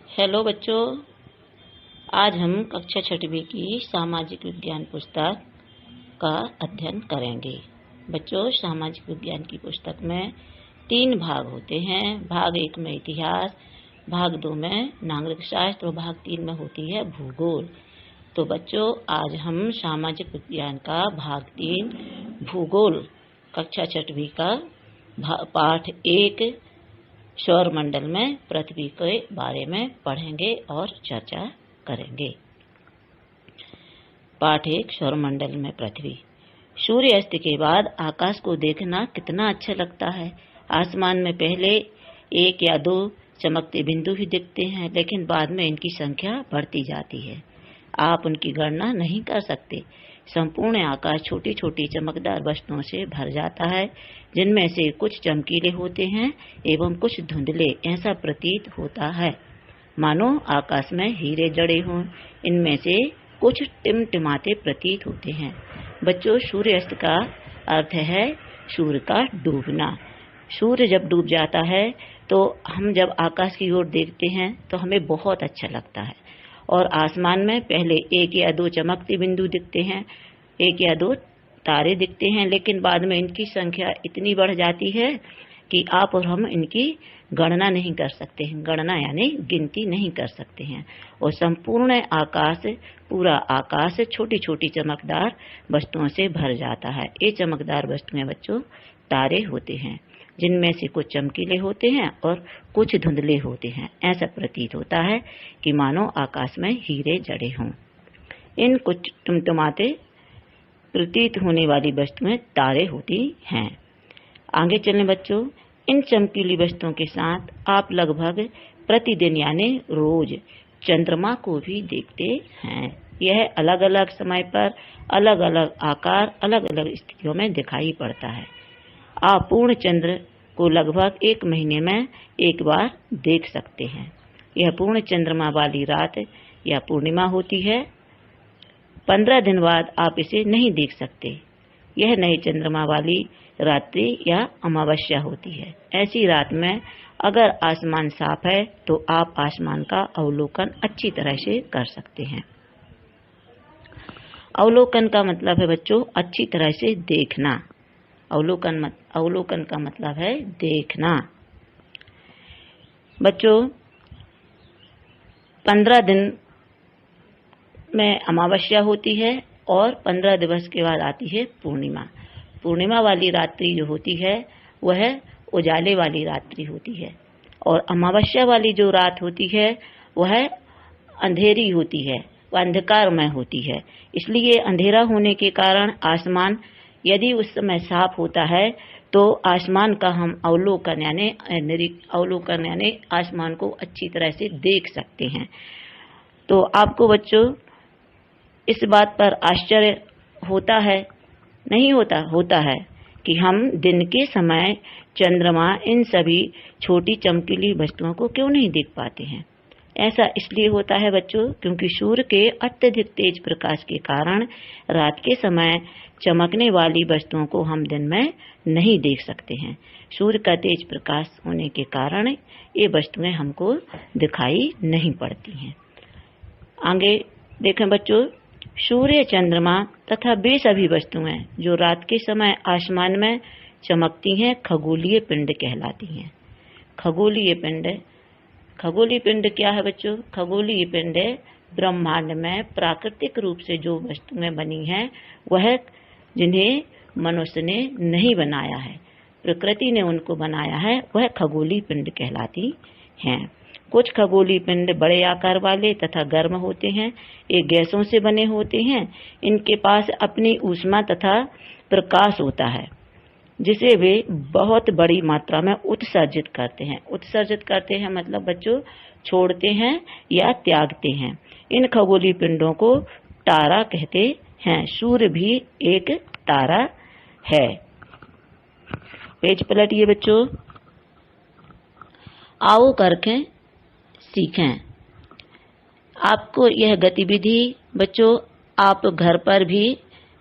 Hello बच्चों, आज हम कक्षा छठवीं की सामाजिक विज्ञान पुस्तक का अध्ययन करेंगे। बच्चों, सामाजिक विज्ञान की पुस्तक में 3 भाग होते हैं। भाग 1 में इतिहास, भाग 2 में नागरिक शास्त्र और भाग 3 में होती है भूगोल। तो बच्चों, आज हम सामाजिक विज्ञान का भाग 3 भूगोल कक्षा छठवीं का पाठ 1 सौरमंडल में पृथ्वी के बारे में पढ़ेंगे और चर्चा करेंगे। पाठ 1 सौरमंडल में पृथ्वी। सूर्यास्त के बाद आकाश को देखना कितना अच्छा लगता है। आसमान में पहले 1 या 2 चमकते बिंदु ही दिखते हैं, लेकिन बाद में इनकी संख्या बढ़ती जाती है। आप उनकी गणना नहीं कर सकते। संपूर्ण आकाश छोटी छोटी चमकदार वस्तुओं से भर जाता है, जिनमें से कुछ चमकीले होते हैं एवं कुछ धुंधले। ऐसा प्रतीत होता है मानो आकाश में हीरे जड़े हों। इनमें से कुछ टिमटिमाते प्रतीत होते हैं। बच्चों, सूर्यास्त का अर्थ है सूर्य का डूबना। सूर्य जब डूब जाता है तो हम जब आकाश की ओर देखते हैं तो हमें बहुत अच्छा लगता है। और आसमान में पहले 1 या 2 चमकते बिंदु दिखते हैं, 1 या 2 तारे दिखते हैं, लेकिन बाद में इनकी संख्या इतनी बढ़ जाती है कि आप और हम इनकी गणना नहीं कर सकते हैं। गणना यानी गिनती नहीं कर सकते हैं। और संपूर्ण आकाश, पूरा आकाश छोटी छोटी चमकदार वस्तुओं से भर जाता है। ये चमकदार वस्तुएं बच्चों तारे होते हैं, जिनमें से कुछ चमकीले होते हैं और कुछ धुंधले होते हैं। ऐसा प्रतीत होता है कि मानो आकाश में हीरे जड़े हों। इन कुछ टिमटिमाते प्रतीत होने वाली वस्तुएं तारे होती हैं। आगे चलें बच्चों, इन चमकीली वस्तुओं के साथ आप लगभग प्रतिदिन यानी रोज चंद्रमा को भी देखते हैं। यह अलग अलग समय पर अलग अलग आकार, अलग अलग स्थितियों में दिखाई पड़ता है। आप पूर्ण चंद्र को लगभग 1 महीने में एक बार देख सकते हैं। यह पूर्ण चंद्रमा वाली रात या पूर्णिमा होती है। 15 दिन बाद आप इसे नहीं देख सकते। यह नए चंद्रमा वाली रात्रि या अमावस्या होती है। ऐसी रात में अगर आसमान साफ है तो आप आसमान का अवलोकन अच्छी तरह से कर सकते हैं। अवलोकन का मतलब है बच्चों अच्छी तरह से देखना। अवलोकन का मतलब है देखना। बच्चों, 15 दिन में अमावस्या होती है और 15 दिवस के बाद आती है पूर्णिमा। पूर्णिमा वाली रात्रि जो होती है वह उजाले वाली रात्रि होती है, और अमावस्या वाली जो रात होती है वह अंधेरी होती है, वह अंधकारमय होती है। इसलिए अंधेरा होने के कारण आसमान यदि उस समय साफ होता है तो आसमान का हम अवलोकन यानी आसमान को अच्छी तरह से देख सकते हैं। तो आपको बच्चों इस बात पर आश्चर्य होता है, नहीं होता है कि हम दिन के समय चंद्रमा इन सभी छोटी चमकीली वस्तुओं को क्यों नहीं देख पाते हैं। ऐसा इसलिए होता है बच्चों क्योंकि सूर्य के अत्यधिक तेज प्रकाश के कारण रात के समय चमकने वाली वस्तुओं को हम दिन में नहीं देख सकते हैं। सूर्य का तेज प्रकाश होने के कारण ये वस्तुएं हमको दिखाई नहीं पड़ती हैं। आगे देखें बच्चों, सूर्य, चंद्रमा तथा वे सभी वस्तुएं जो रात के समय आसमान में चमकती हैं खगोलीय पिंड कहलाती हैं। खगोलीय पिंड क्या है बच्चों? खगोलीय पिंड ब्रह्मांड में प्राकृतिक रूप से जो वस्तुएं बनी हैं वह जिन्हें मनुष्य ने नहीं बनाया है, प्रकृति ने उनको बनाया है, वह खगोलीय पिंड कहलाती हैं। कुछ खगोलीय पिंड बड़े आकार वाले तथा गर्म होते हैं। ये गैसों से बने होते हैं। इनके पास अपनी ऊष्मा तथा प्रकाश होता है, जिसे वे बहुत बड़ी मात्रा में उत्सर्जित करते हैं मतलब बच्चों छोड़ते हैं या त्यागते हैं। इन खगोलीय पिंडों को तारा कहते हैं। सूर्य भी एक तारा है। पेज पलटिए बच्चों। आओ करके सीखें। आपको यह गतिविधि बच्चों आप घर पर भी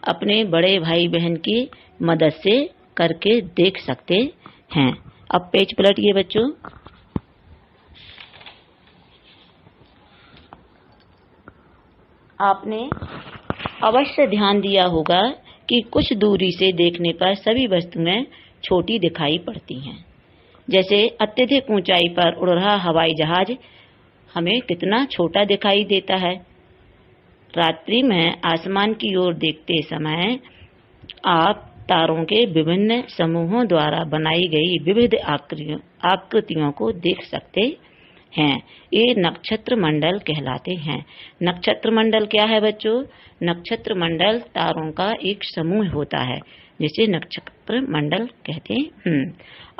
अपने बड़े भाई बहन की मदद से करके देख सकते हैं। अब पेज पलटिए बच्चों। आपने अवश्य ध्यान दिया होगा कि कुछ दूरी से देखने पर सभी वस्तुएं छोटी दिखाई पड़ती हैं। जैसे अत्यधिक ऊंचाई पर उड़ रहा हवाई जहाज हमें कितना छोटा दिखाई देता है। रात्रि में आसमान की ओर देखते समय आप तारों के विभिन्न समूहों द्वारा बनाई गई विविध आकृतियों को देख सकते हैं। ये नक्षत्र मंडल कहलाते हैं। नक्षत्र मंडल क्या है बच्चों? नक्षत्र मंडल तारों का एक समूह होता है जिसे नक्षत्र मंडल कहते हैं।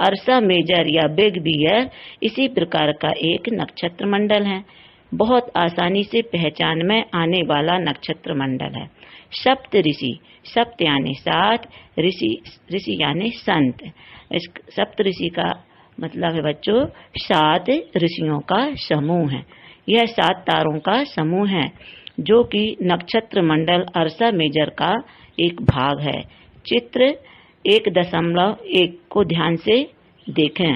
अर्सा मेजर या बिग बियर इसी प्रकार का एक नक्षत्र मंडल है। बहुत आसानी से पहचान में आने वाला नक्षत्र मंडल है। सप्त ऋषि, सप्त यानी 7, ऋषि यानी संत। इस सप्त ऋषि का मतलब है बच्चों 7 ऋषियों का समूह है। यह 7 तारों का समूह है जो कि नक्षत्र मंडल अर्सा मेजर का एक भाग है। चित्र 1.1 को ध्यान से देखें।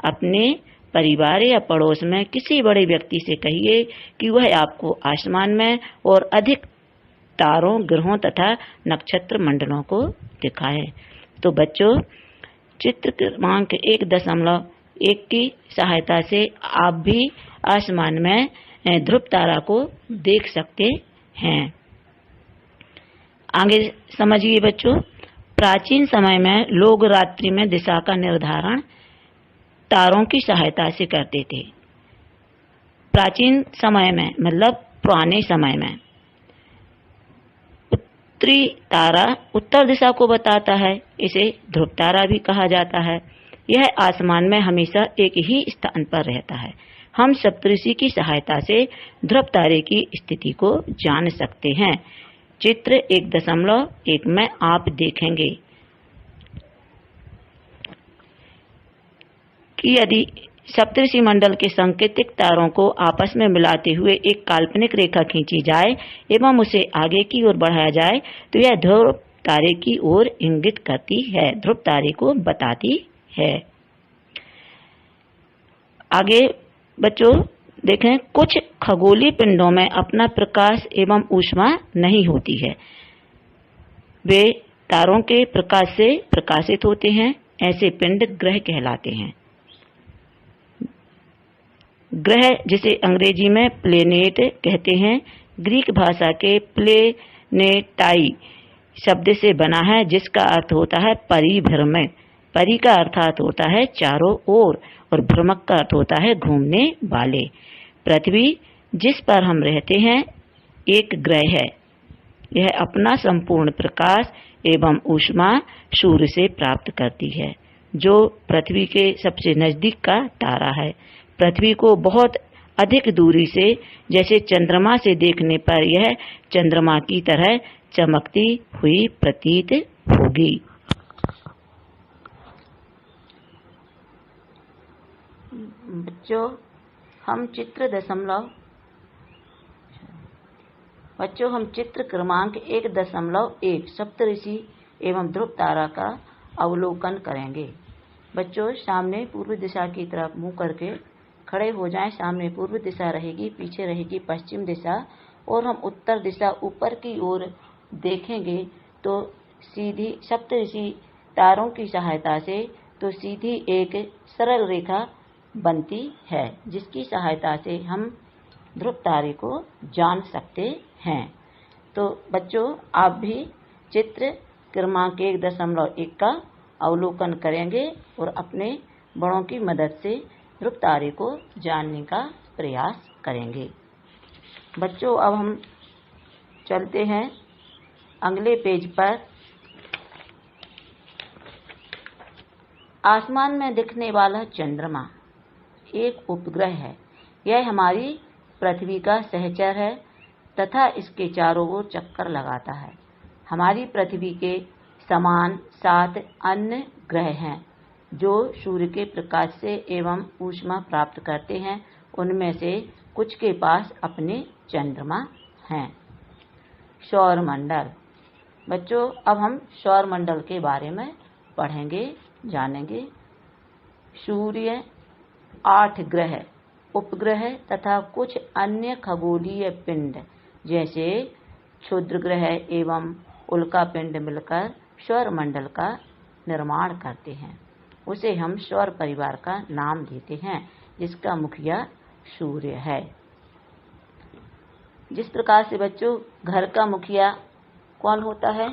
अपने परिवार या पड़ोस में किसी बड़े व्यक्ति से कहिए कि वह आपको आसमान में और अधिक तारों, ग्रहों तथा नक्षत्र मंडलों को दिखाए। तो बच्चों, चित्र क्रमांक 1.1 की सहायता से आप भी आसमान में ध्रुव तारा को देख सकते हैं। आगे समझिए बच्चों। प्राचीन समय में लोग रात्रि में दिशा का निर्धारण तारों की सहायता से करते थे। प्राचीन समय में मतलब पुराने समय में उत्तरी तारा उत्तर दिशा को बताता है। इसे ध्रुव तारा भी कहा जाता है। यह आसमान में हमेशा एक ही स्थान पर रहता है। हम सप्तऋषि की सहायता से ध्रुव तारे की स्थिति को जान सकते हैं। चित्र 1.1 में आप देखेंगे कि यदि सप्तऋषि मंडल के सांकेतिक तारों को आपस में मिलाते हुए एक काल्पनिक रेखा खींची जाए एवं उसे आगे की ओर बढ़ाया जाए तो यह ध्रुव तारे की ओर इंगित करती है, ध्रुव तारे को बताती है। आगे बच्चों देखें, कुछ खगोलीय पिंडों में अपना प्रकाश एवं ऊष्मा नहीं होती है। वे तारों के प्रकाश से प्रकाशित होते हैं। ऐसे पिंड ग्रह कहलाते हैं। ग्रह जिसे अंग्रेजी में प्लेनेट कहते हैं, ग्रीक भाषा के प्लेनेटाई शब्द से बना है जिसका अर्थ होता है परिभ्रमण। परि का अर्थ होता है चारों ओर और भ्रमक का अर्थ होता है घूमने वाले। पृथ्वी जिस पर हम रहते हैं एक ग्रह है। यह अपना संपूर्ण प्रकाश एवं ऊष्मा सूर्य से प्राप्त करती है जो पृथ्वी के सबसे नजदीक का तारा है। पृथ्वी को बहुत अधिक दूरी से जैसे चंद्रमा से देखने पर यह चंद्रमा की तरह चमकती हुई प्रतीत होगी। बच्चों हम चित्र क्रमांक 1.1 सप्तऋषि एवं ध्रुव तारा का अवलोकन करेंगे। बच्चों सामने पूर्व दिशा की तरफ मुंह करके खड़े हो जाएं। सामने पूर्व दिशा रहेगी, पीछे रहेगी पश्चिम दिशा और हम उत्तर दिशा ऊपर की ओर देखेंगे तो सीधी सप्तऋषि तारों की सहायता से तो सीधी एक सरल रेखा बनती है जिसकी सहायता से हम ध्रुव तारे को जान सकते हैं। तो बच्चों आप भी चित्र क्रमांक 1.1 का अवलोकन करेंगे और अपने बड़ों की मदद से ध्रुव तारे को जानने का प्रयास करेंगे। बच्चों अब हम चलते हैं अगले पेज पर। आसमान में दिखने वाला चंद्रमा एक उपग्रह है। यह हमारी पृथ्वी का सहचर है तथा इसके चारों ओर चक्कर लगाता है। हमारी पृथ्वी के समान 7 अन्य ग्रह हैं जो सूर्य के प्रकाश से एवं ऊष्मा प्राप्त करते हैं। उनमें से कुछ के पास अपने चंद्रमा हैं। सौर मंडल। बच्चों अब हम सौर मंडल के बारे में पढ़ेंगे, जानेंगे। सूर्य, 8 ग्रह, उपग्रह तथा कुछ अन्य खगोलीय पिंड जैसे क्षुद्र ग्रह एवं उल्का पिंड मिलकर सौर मंडल का निर्माण करते हैं। उसे हम सौर परिवार का नाम देते हैं, जिसका मुखिया सूर्य है। जिस प्रकार से बच्चों घर का मुखिया कौन होता है?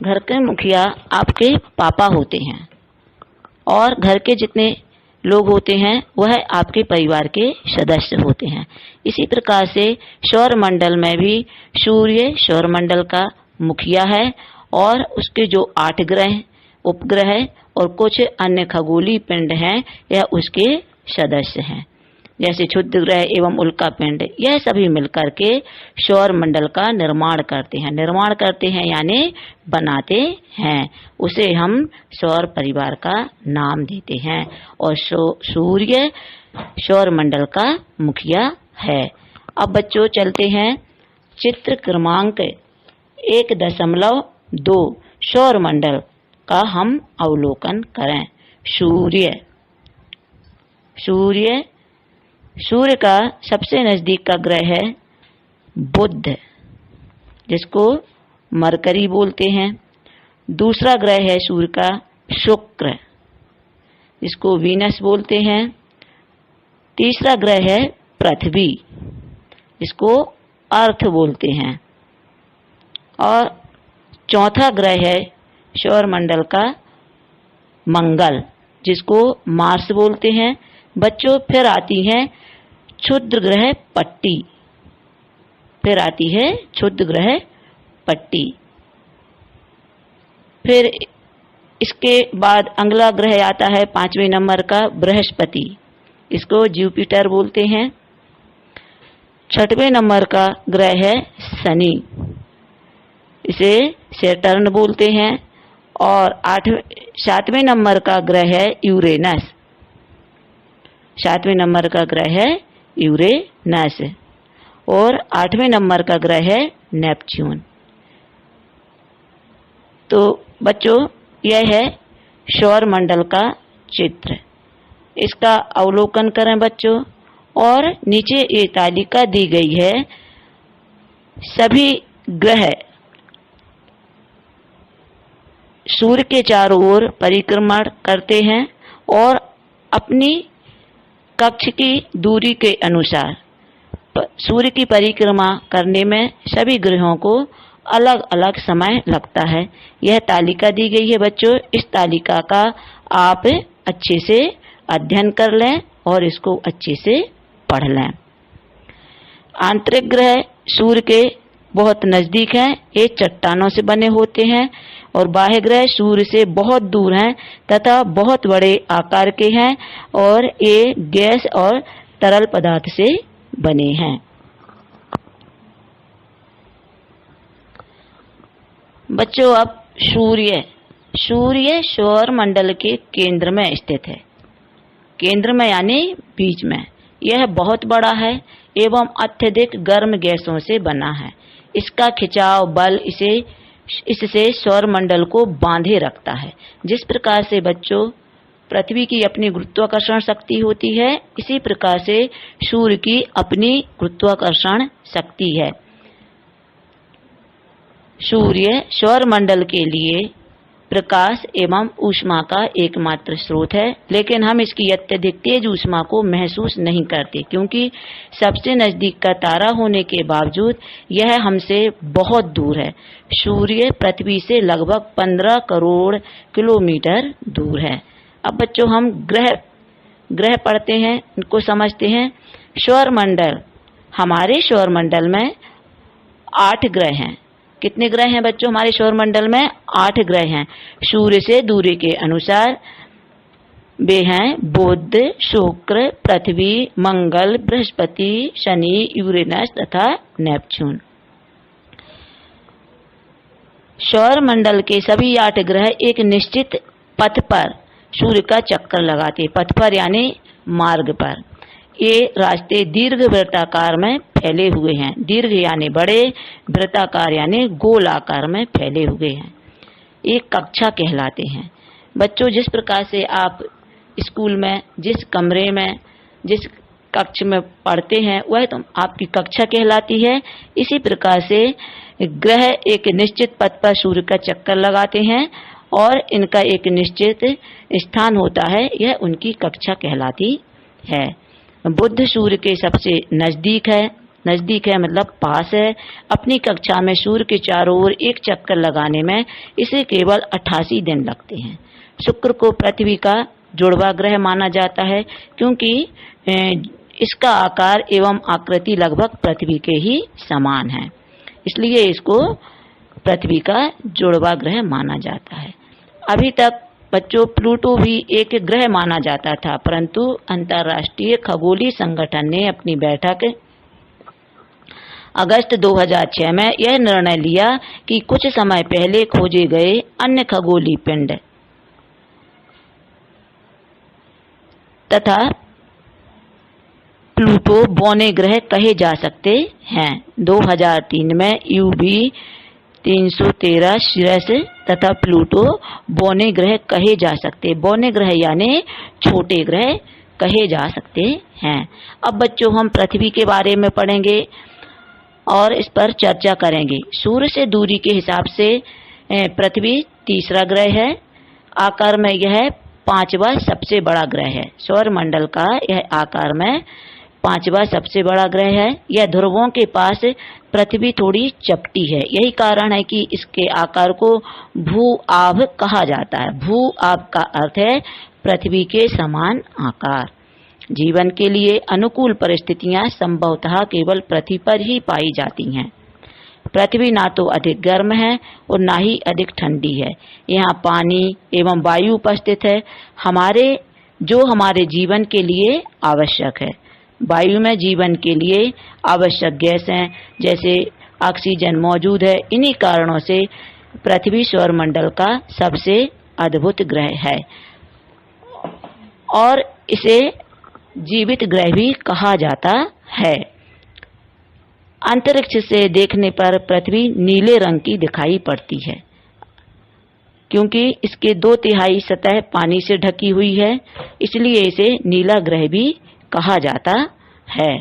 घर के मुखिया आपके पापा होते हैं और घर के जितने लोग होते हैं वह आपके परिवार के सदस्य होते हैं। इसी प्रकार से सौर मंडल में भी सूर्य सौर मंडल का मुखिया है और उसके जो 8 ग्रह, उपग्रह और कुछ अन्य खगोलीय पिंड हैं, यह उसके सदस्य हैं। जैसे क्षुद्र ग्रह एवं उल्का पिंड, यह सभी मिलकर के सौर मंडल का निर्माण करते हैं यानी बनाते हैं। उसे हम सौर परिवार का नाम देते हैं और सूर्य सौर मंडल का मुखिया है। अब बच्चों चलते हैं चित्र क्रमांक 1.2 सौर मंडल का हम अवलोकन करें। सूर्य का सबसे नजदीक का ग्रह है बुध, जिसको मरकरी बोलते हैं। दूसरा ग्रह है सूर्य का शुक्र, जिसको वीनस बोलते हैं। तीसरा ग्रह है पृथ्वी, जिसको अर्थ बोलते हैं। और चौथा ग्रह है सौर मंडल का मंगल, जिसको मार्स बोलते हैं। बच्चों फिर आती है क्षुद्र ग्रह पट्टी। फिर इसके बाद अगला ग्रह आता है 5वें नंबर का बृहस्पति, इसको जुपिटर बोलते हैं। 6वें नंबर का ग्रह है शनि, इसे सैटर्न बोलते हैं। और 7वें नंबर का ग्रह है यूरेनस, 7वें नंबर का ग्रह है यूरेनस। और 8वें नंबर का ग्रह है नेपच्यून। तो बच्चों यह है सौर मंडल का चित्र, इसका अवलोकन करें बच्चों। और नीचे ये तालिका दी गई है। सभी ग्रह सूर्य के चारों ओर परिक्रमण करते हैं और अपनी कक्ष की दूरी के अनुसार सूर्य की परिक्रमा करने में सभी ग्रहों को अलग अलग समय लगता है। यह तालिका दी गई है बच्चों, इस तालिका का आप अच्छे से अध्ययन कर लें और इसको अच्छे से पढ़ लें। आंतरिक ग्रह सूर्य के बहुत नजदीक हैं, ये चट्टानों से बने होते हैं। और बाह्य ग्रह सूर्य से बहुत दूर हैं तथा बहुत बड़े आकार के हैं और ये गैस और तरल पदार्थ से बने हैं। बच्चों अब सूर्य सौर मंडल के केंद्र में स्थित है। केंद्र में यानी बीच में। यह बहुत बड़ा है एवं अत्यधिक गर्म गैसों से बना है। इसका खिंचाव बल इससे सौर मंडल को बांधे रखता है। जिस प्रकार से बच्चों पृथ्वी की अपनी गुरुत्वाकर्षण शक्ति होती है, इसी प्रकार से सूर्य की अपनी गुरुत्वाकर्षण शक्ति है। सूर्य सौर मंडल के लिए प्रकाश एवं ऊष्मा का एकमात्र स्रोत है, लेकिन हम इसकी अत्यधिक तेज ऊष्मा को महसूस नहीं करते, क्योंकि सबसे नजदीक का तारा होने के बावजूद यह हमसे बहुत दूर है। सूर्य पृथ्वी से लगभग 15 करोड़ किलोमीटर दूर है। अब बच्चों हम ग्रह पढ़ते हैं, इनको समझते हैं। सौर मंडल, हमारे सौर मंडल में 8 ग्रह हैं। कितने ग्रह हैं बच्चों हमारे सौर मंडल में? 8 ग्रह हैं। सूर्य से दूरी के अनुसार वे हैं बुध, शुक्र, पृथ्वी, मंगल, बृहस्पति, शनि, यूरेनस तथा नेपच्यून। सौर मंडल के सभी 8 ग्रह एक निश्चित पथ पर सूर्य का चक्कर लगाते। पथ पर यानी मार्ग पर। ये रास्ते दीर्घ वृत्ताकार में फैले हुए हैं। दीर्घ यानी बड़े, वृत्ताकार यानी गोल आकार में फैले हुए हैं। ये कक्षा कहलाते हैं। बच्चों जिस प्रकार से आप स्कूल में जिस कमरे में जिस कक्ष में पढ़ते हैं वह तो आपकी कक्षा कहलाती है। इसी प्रकार से ग्रह एक निश्चित पथ पर सूर्य का चक्कर लगाते हैं और इनका एक निश्चित स्थान होता है, यह उनकी कक्षा कहलाती है। बुध सूर्य के सबसे नजदीक है मतलब पास है। अपनी कक्षा में सूर्य के चारों ओर एक चक्कर लगाने में इसे केवल 88 दिन लगते हैं। शुक्र को पृथ्वी का जुड़वा ग्रह माना जाता है क्योंकि इसका आकार एवं आकृति लगभग पृथ्वी के ही समान है, इसलिए इसको पृथ्वी का जुड़वा ग्रह माना जाता है। अभी तक बच्चों प्लूटो भी एक ग्रह माना जाता था, परंतु अंतर्राष्ट्रीय खगोलीय संगठन ने अपनी बैठक अगस्त 2006 में यह निर्णय लिया कि कुछ समय पहले खोजे गए अन्य खगोलीय पिंड तथा प्लूटो बौने ग्रह कहे जा सकते हैं। 2003 में UV 313 सिरस तथा प्लूटो बौने ग्रह कहे जा सकते, बौने ग्रह यानी छोटे ग्रह कहे जा सकते हैं। अब बच्चों हम पृथ्वी के बारे में पढ़ेंगे और इस पर चर्चा करेंगे। सूर्य से दूरी के हिसाब से पृथ्वी तीसरा ग्रह है। आकार में यह पांचवा सबसे बड़ा ग्रह है। सौर मंडल का यह आकार में पांचवा सबसे बड़ा ग्रह है। यह ध्रुवों के पास पृथ्वी थोड़ी चपटी है, यही कारण है कि इसके आकार को भू आभ कहा जाता है। भू आभ का अर्थ है पृथ्वी के समान आकार। जीवन के लिए अनुकूल परिस्थितियां संभवतः केवल पृथ्वी पर ही पाई जाती हैं। पृथ्वी ना तो अधिक गर्म है और ना ही अधिक ठंडी है। यहाँ पानी एवं वायु उपस्थित है, जो हमारे जीवन के लिए आवश्यक है। वायु में जीवन के लिए आवश्यक गैस हैं, जैसे ऑक्सीजन मौजूद है। इन्हीं कारणों से पृथ्वी सौरमंडल का सबसे अद्भुत ग्रह है और इसे जीवित ग्रह भी कहा जाता है। अंतरिक्ष से देखने पर पृथ्वी नीले रंग की दिखाई पड़ती है क्योंकि इसके 2/3 सतह पानी से ढकी हुई है, इसलिए इसे नीला ग्रह भी कहा जाता है।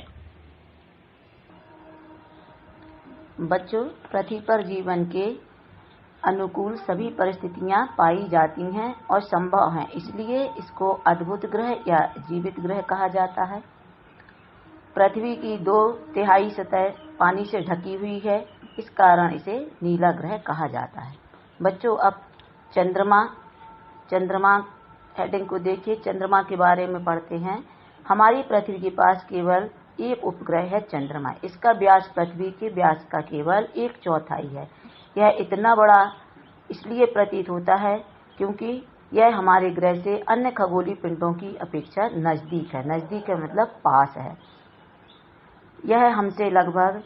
बच्चों, पृथ्वी पर जीवन के अनुकूल सभी परिस्थितियां पाई जाती हैं और संभव हैं, इसलिए इसको अद्भुत ग्रह या जीवित ग्रह कहा जाता है। पृथ्वी की 2/3 सतह पानी से ढकी हुई है, इस कारण इसे नीला ग्रह कहा जाता है। बच्चों, अब चंद्रमा हेडिंग को देखिए। चंद्रमा के बारे में पढ़ते हैं। हमारी पृथ्वी के पास केवल एक उपग्रह है, चंद्रमा। इसका व्यास पृथ्वी के व्यास का केवल 1/4 है। यह इतना बड़ा इसलिए प्रतीत होता है क्योंकि यह हमारे ग्रह से अन्य खगोलीय पिंडों की अपेक्षा नजदीक है। नजदीक है मतलब पास है। यह हमसे लगभग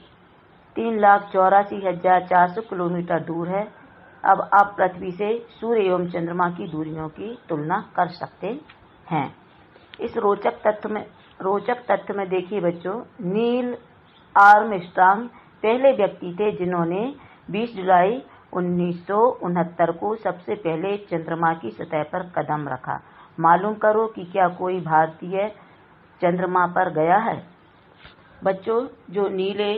3,84,400 किलोमीटर दूर है। अब आप पृथ्वी से सूर्य एवं चंद्रमा की दूरियों की तुलना कर सकते हैं। इस रोचक तथ्य में देखिए बच्चों, नील आर्मस्ट्रांग पहले व्यक्ति थे जिन्होंने 20 जुलाई 1969 को सबसे पहले चंद्रमा की सतह पर कदम रखा। मालूम करो कि क्या कोई भारतीय चंद्रमा पर गया है। बच्चों, जो नीले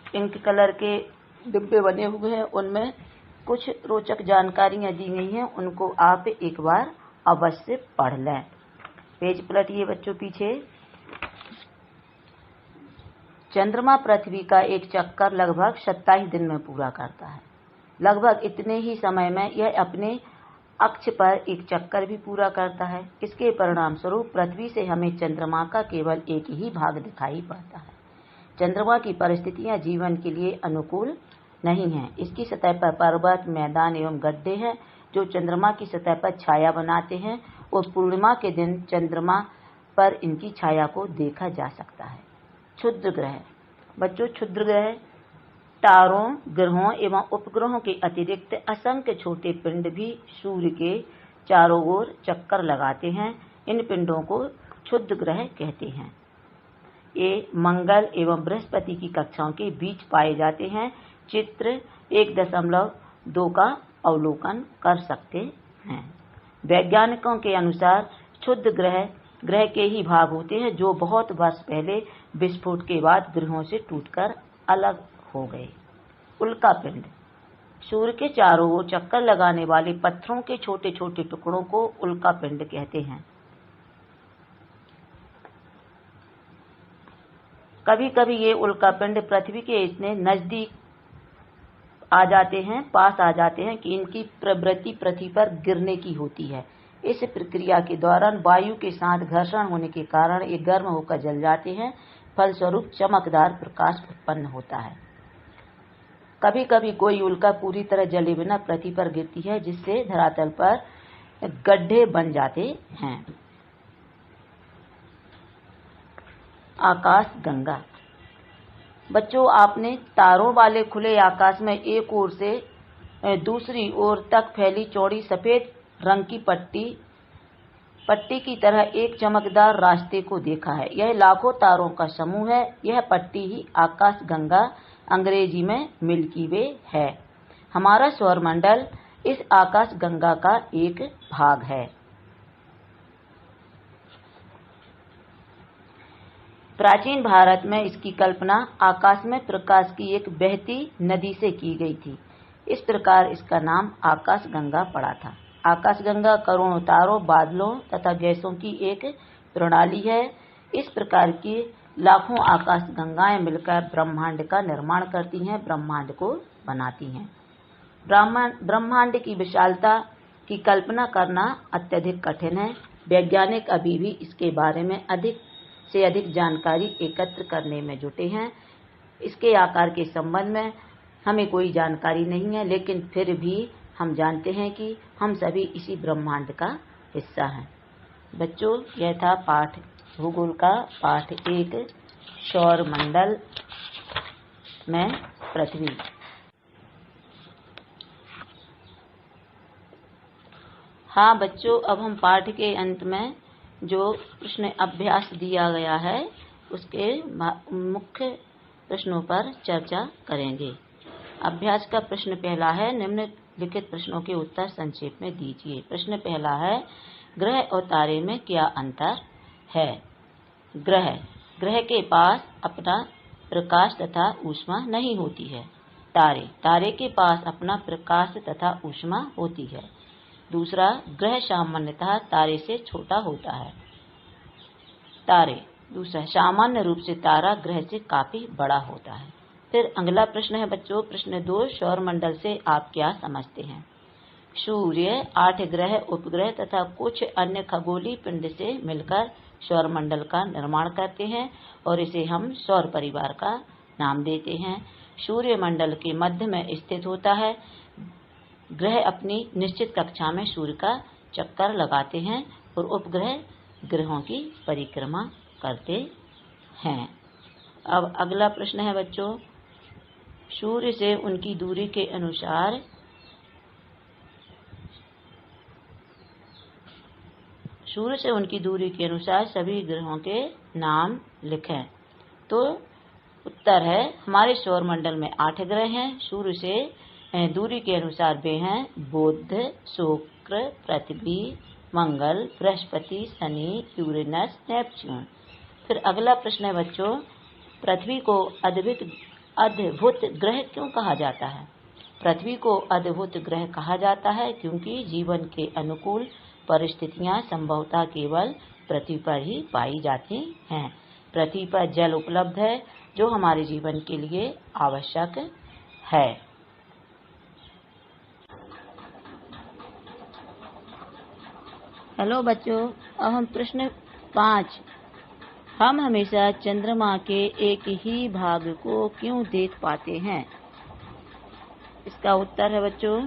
पिंक कलर के डिब्बे बने हुए हैं उनमें कुछ रोचक जानकारियां दी गई हैं, उनको आप एक बार अवश्य पढ़ लें। पेज पलटिए बच्चों पीछे। चंद्रमा पृथ्वी का एक चक्कर लगभग 27 दिन में पूरा करता है। लगभग इतने ही समय में यह अपने अक्ष पर एक चक्कर भी पूरा करता है। इसके परिणाम स्वरूप पृथ्वी से हमें चंद्रमा का केवल एक ही भाग दिखाई पड़ता है। चंद्रमा की परिस्थितियां जीवन के लिए अनुकूल नहीं हैं। इसकी सतह पर पर्वत, मैदान एवं गड्ढे हैं जो चंद्रमा की सतह पर छाया बनाते हैं और पूर्णिमा के दिन चंद्रमा पर इनकी छाया को देखा जा सकता है। क्षुद्र ग्रह। बच्चों, क्षुद्र ग्रह तारों, ग्रहों एवं उपग्रहों के अतिरिक्त असंख्य छोटे पिंड भी सूर्य के चारों ओर चक्कर लगाते हैं। इन पिंडों को क्षुद्र ग्रह कहते हैं। ये मंगल एवं बृहस्पति की कक्षाओं के बीच पाए जाते हैं। चित्र 1.2 का अवलोकन कर सकते हैं। वैज्ञानिकों के अनुसार क्षुद्र ग्रह ग्रह के ही भाग होते हैं जो बहुत वर्ष पहले विस्फोट के बाद ग्रहों से टूटकर अलग हो गए। उल्का पिंड। सूर्य के चारों ओर चक्कर लगाने वाले पत्थरों के छोटे छोटे टुकड़ों को उल्का पिंड कहते हैं। कभी कभी ये उल्का पिंड पृथ्वी के इतने नजदीक पास आ जाते हैं कि इनकी प्रवृत्ति पृथ्वी पर गिरने की होती है। इस प्रक्रिया के दौरान वायु के साथ घर्षण होने के कारण ये गर्म होकर जल जाते हैं, फलस्वरूप चमकदार प्रकाश उत्पन्न होता है। कभी कभी कोई उल्का पूरी तरह जले बिना पृथ्वी पर गिरती है, जिससे धरातल पर गड्ढे बन जाते हैं। आकाश गंगा। बच्चों, आपने तारों वाले खुले आकाश में एक ओर से दूसरी ओर तक फैली चौड़ी सफेद रंग की पट्टी की तरह एक चमकदार रास्ते को देखा है। यह लाखों तारों का समूह है। यह पट्टी ही आकाश गंगा, अंग्रेजी में मिल्की वे है। हमारा सौरमंडल इस आकाश गंगा का एक भाग है। प्राचीन भारत में इसकी कल्पना आकाश में प्रकाश की एक बहती नदी से की गई थी। इस प्रकार इसका नाम आकाश गंगा पड़ा था। आकाश गंगा करोड़ों तारों, बादलों तथा गैसों की एक प्रणाली है। इस प्रकार की लाखों आकाश गंगाएं मिलकर ब्रह्मांड का निर्माण करती हैं, ब्रह्मांड को बनाती हैं। ब्रह्मांड की विशालता की कल्पना करना अत्यधिक कठिन है। वैज्ञानिक अभी भी इसके बारे में अधिक से अधिक जानकारी एकत्र करने में जुटे हैं। इसके आकार के संबंध में हमें कोई जानकारी नहीं है, लेकिन फिर भी हम जानते हैं कि हम सभी इसी ब्रह्मांड का हिस्सा हैं। बच्चों, यह था पाठ भूगोल का पाठ 1, सौरमंडल में पृथ्वी। हाँ बच्चों, अब हम पाठ के अंत में जो प्रश्न अभ्यास दिया गया है उसके मुख्य प्रश्नों पर चर्चा करेंगे। अभ्यास का प्रश्न पहला है, निम्नलिखित प्रश्नों के उत्तर संक्षेप में दीजिए। प्रश्न पहला है, ग्रह और तारे में क्या अंतर है? ग्रह के पास अपना प्रकाश तथा ऊष्मा नहीं होती है। तारे के पास अपना प्रकाश तथा ऊष्मा होती है। दूसरा, ग्रह सामान्यतः तारे से छोटा होता है। दूसरा, सामान्य रूप से तारा ग्रह से काफी बड़ा होता है। फिर अगला प्रश्न है बच्चों, प्रश्न 2, सौरमंडल से आप क्या समझते हैं? सूर्य, 8 ग्रह, उपग्रह तथा कुछ अन्य खगोलीय पिंड से मिलकर सौरमंडल का निर्माण करते हैं और इसे हम सौर परिवार का नाम देते हैं। सूर्य मंडल के मध्य में स्थित होता है। ग्रह अपनी निश्चित कक्षा में सूर्य का चक्कर लगाते हैं और उपग्रह ग्रहों की परिक्रमा करते हैं। अब अगला प्रश्न है बच्चों, सूर्य से उनकी दूरी के अनुसार सभी ग्रहों के नाम लिखें। तो उत्तर है, हमारे सौरमंडल में 8 ग्रह हैं। सूर्य से दूरी के अनुसार वे हैं बुध, शुक्र, पृथ्वी, मंगल, बृहस्पति, शनि, यूरेनस, नेपच्यून। फिर अगला प्रश्न है बच्चों, पृथ्वी को अद्भुत ग्रह क्यों कहा जाता है? पृथ्वी को अद्भुत ग्रह कहा जाता है क्योंकि जीवन के अनुकूल परिस्थितियां संभवतः केवल पृथ्वी पर ही पाई जाती हैं। पृथ्वी पर जल उपलब्ध है जो हमारे जीवन के लिए आवश्यक है। हेलो बच्चों, अब हम प्रश्न 5, हम हमेशा चंद्रमा के एक ही भाग को क्यों देख पाते हैं? इसका उत्तर है बच्चों,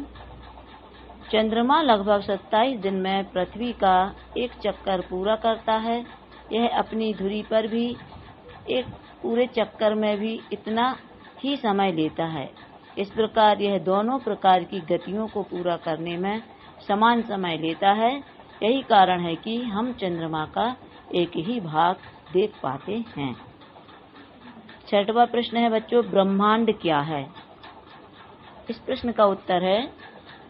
चंद्रमा लगभग 27 दिन में पृथ्वी का एक चक्कर पूरा करता है। यह अपनी धुरी पर भी एक पूरे चक्कर में भी इतना ही समय लेता है। इस प्रकार यह दोनों प्रकार की गतियों को पूरा करने में समान समय लेता है। यही कारण है कि हम चंद्रमा का एक ही भाग देख पाते हैं। 6वां प्रश्न है बच्चों, ब्रह्मांड क्या है? इस प्रश्न का उत्तर है,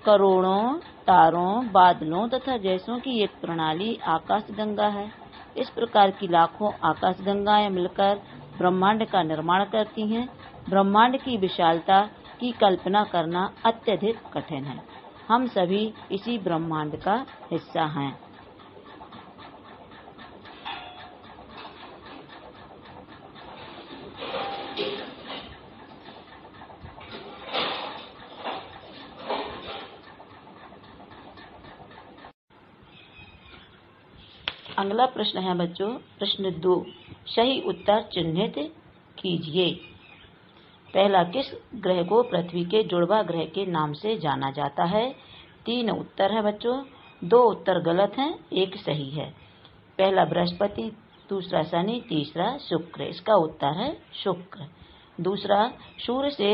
करोड़ों तारों, बादलों तथा गैसों की एक प्रणाली आकाशगंगा है। इस प्रकार की लाखों आकाशगंगाएं मिलकर ब्रह्मांड का निर्माण करती हैं। ब्रह्मांड की विशालता की कल्पना करना अत्यधिक कठिन है। हम सभी इसी ब्रह्मांड का हिस्सा हैं। अगला प्रश्न है बच्चों, प्रश्न 2, सही उत्तर चिन्हित कीजिए। पहला, किस ग्रह को पृथ्वी के जुड़वा ग्रह के नाम से जाना जाता है? 3 उत्तर है बच्चों, 2 उत्तर गलत हैं, 1 सही है। पहला बृहस्पति, दूसरा शनि, तीसरा शुक्र। इसका उत्तर है शुक्र। दूसरा, सूर्य से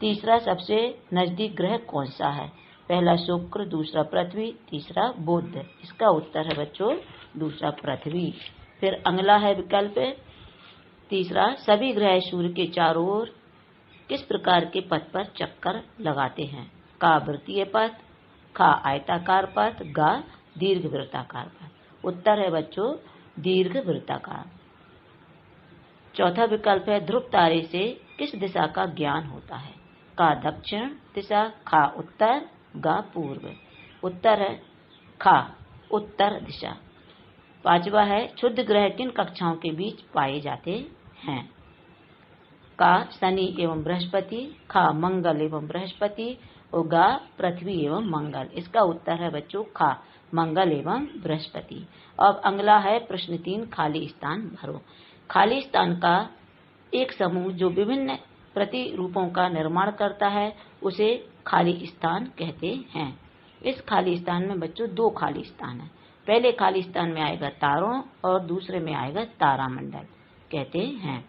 तीसरा सबसे नजदीक ग्रह कौन सा है? पहला शुक्र, दूसरा पृथ्वी, तीसरा बुध। इसका उत्तर है बच्चों दूसरा पृथ्वी। फिर अगला है विकल्प तीसरा, सभी ग्रह सूर्य के चारों ओर किस प्रकार के पथ पर चक्कर लगाते हैं? का वृत्तीय पथ, खा आयताकार पथ, गा दीर्घ वृत्ताकार पथ। उत्तर है बच्चों दीर्घ वृत्ताकार। चौथा विकल्प है, ध्रुव तारे से किस दिशा का ज्ञान होता है? का दक्षिण दिशा, खा उत्तर, गा पूर्व। उत्तर है खा उत्तर दिशा। पांचवा है, क्षुद्र ग्रह किन कक्षाओं के बीच पाए जाते हैं? का शनि एवं बृहस्पति, खा मंगल एवं बृहस्पति और गा पृथ्वी एवं मंगल। इसका उत्तर है बच्चों खा मंगल एवं बृहस्पति। अब अगला है प्रश्न 3, खाली स्थान भरो। खाली स्थान का एक समूह जो विभिन्न प्रतिरूपों का निर्माण करता है उसे खाली स्थान कहते हैं। इस खाली स्थान में बच्चों 2 खाली स्थान है। पहले खाली स्थान में आएगा तारों और दूसरे में आएगा तारामंडल कहते हैं।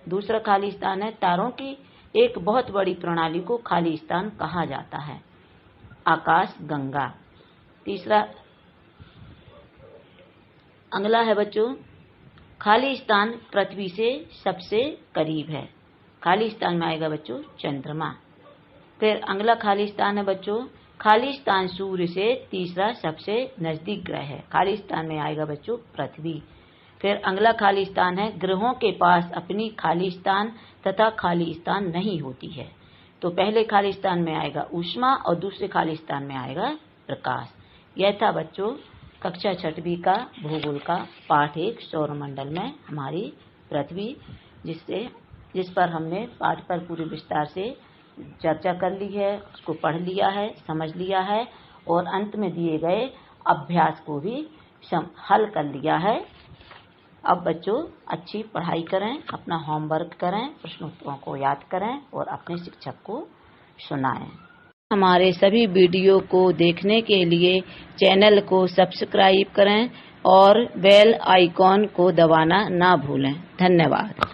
दूसरा खाली स्थान है तारों की एक बहुत बड़ी प्रणाली को खाली स्थान कहा जाता है, आकाश गंगा। तीसरा अगला है बच्चों, खाली स्थान पृथ्वी से सबसे करीब है। खाली स्थान में आएगा बच्चों चंद्रमा। फिर अगला खाली स्थान है बच्चों, खाली स्थान सूर्य से तीसरा सबसे नजदीक ग्रह है। खाली स्थान में आएगा बच्चों पृथ्वी। फिर अगला खाली स्थान है, ग्रहों के पास अपनी खाली स्थान तथा खाली स्थान नहीं होती है। तो पहले खाली स्थान में आएगा ऊष्मा और दूसरे खाली स्थान में आएगा प्रकाश। यह था बच्चों कक्षा 6वीं का भूगोल का पाठ 1 सौरमंडल में हमारी पृथ्वी, जिस पर हमने पाठ पर पूरी विस्तार से चर्चा कर ली है, उसको पढ़ लिया है, समझ लिया है और अंत में दिए गए अभ्यास को भी हल कर लिया है। अब बच्चों अच्छी पढ़ाई करें, अपना होमवर्क करें, प्रश्नोत्तरों को याद करें और अपने शिक्षक को सुनाएं। हमारे सभी वीडियो को देखने के लिए चैनल को सब्सक्राइब करें और बेल आइकॉन को दबाना ना भूलें। धन्यवाद।